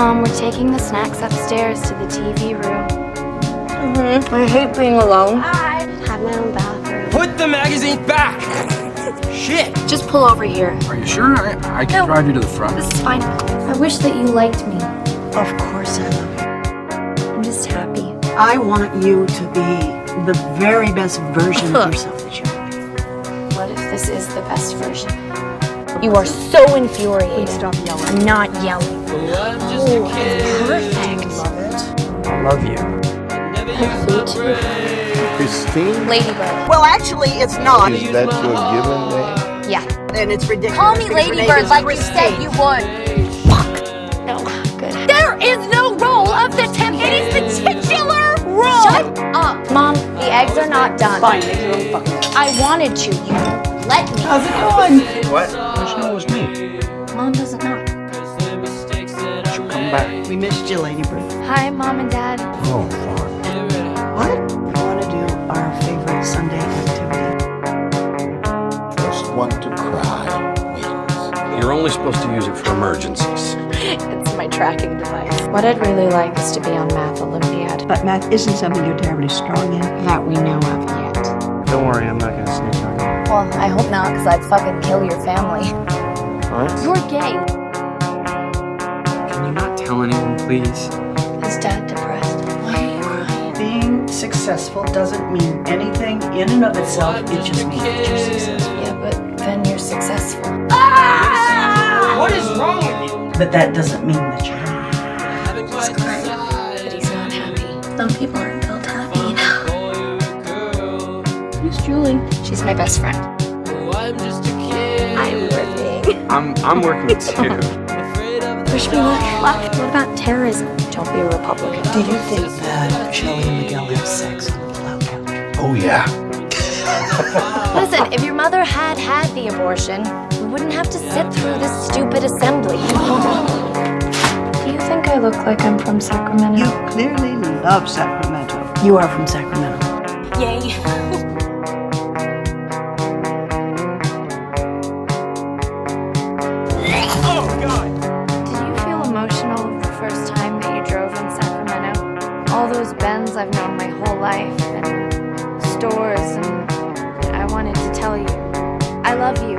Mom, we're taking the snacks upstairs to the TV room. I hate being alone. I have my own bathroom. Put the magazine back! Shit! Just pull over here. Are you sure? I can drive you to the front. This is fine. I wish that you liked me. Of course I love you. I'm just happy. I want you to be the very best version of yourself that you can be. What if this is the best version? You are so infuriated. Please stop yelling. I'm not yelling. I'm just a kid. Perfect. Love it. I love you. Christine? Ladybird. Well, actually, it's not. Is that your given name? Yeah. And it's ridiculous. Call me because her name Ladybird is like you Christine. said you would. No, good. There is no role of the temp. It is the titular role. Shut up. Mom, the eggs are not done. Fine, make your own fucking. I wanted to. You let me. How's it going? What? How'd you know it was me? Mom doesn't know. She'll come back. We missed you, Ladybird. Hi, Mom and Dad. Oh, Lord. What? We want to do our favorite Sunday activity. First one to cry wins. You're only supposed to use it for emergencies. It's my tracking device. What I'd really like is to be on Math Olympiad. But math isn't something you're terribly strong in. That we know of yet. Don't worry, I'm not gonna snitch on you. Well, I hope not, because I'd fucking kill your family. What? You're gay. Can you not tell anyone, please? Is Dad depressed? Why are you crying? Being successful doesn't mean anything in and of itself. It just means that you're successful. Yeah, but then you're successful. What is wrong with you? But that doesn't mean that you're happy. He's crying, but he's not happy. Some people aren't built happy, you know. Who's Julie? She's my best friend. I'm working. I'm working too. Where should we look? What about terrorism? Don't be a Republican. Do you think that Shelley and Miguel have sex on the pull-out couch? Oh, yeah. Listen, if your mother had had the abortion, we wouldn't have to sit through this stupid assembly. Do you think I look like I'm from Sacramento? You clearly love Sacramento. You are from Sacramento. Yay. Did you feel emotional the first time that you drove in Sacramento? All those Bens I've known my whole life, and stores, and I wanted to tell you, I love you.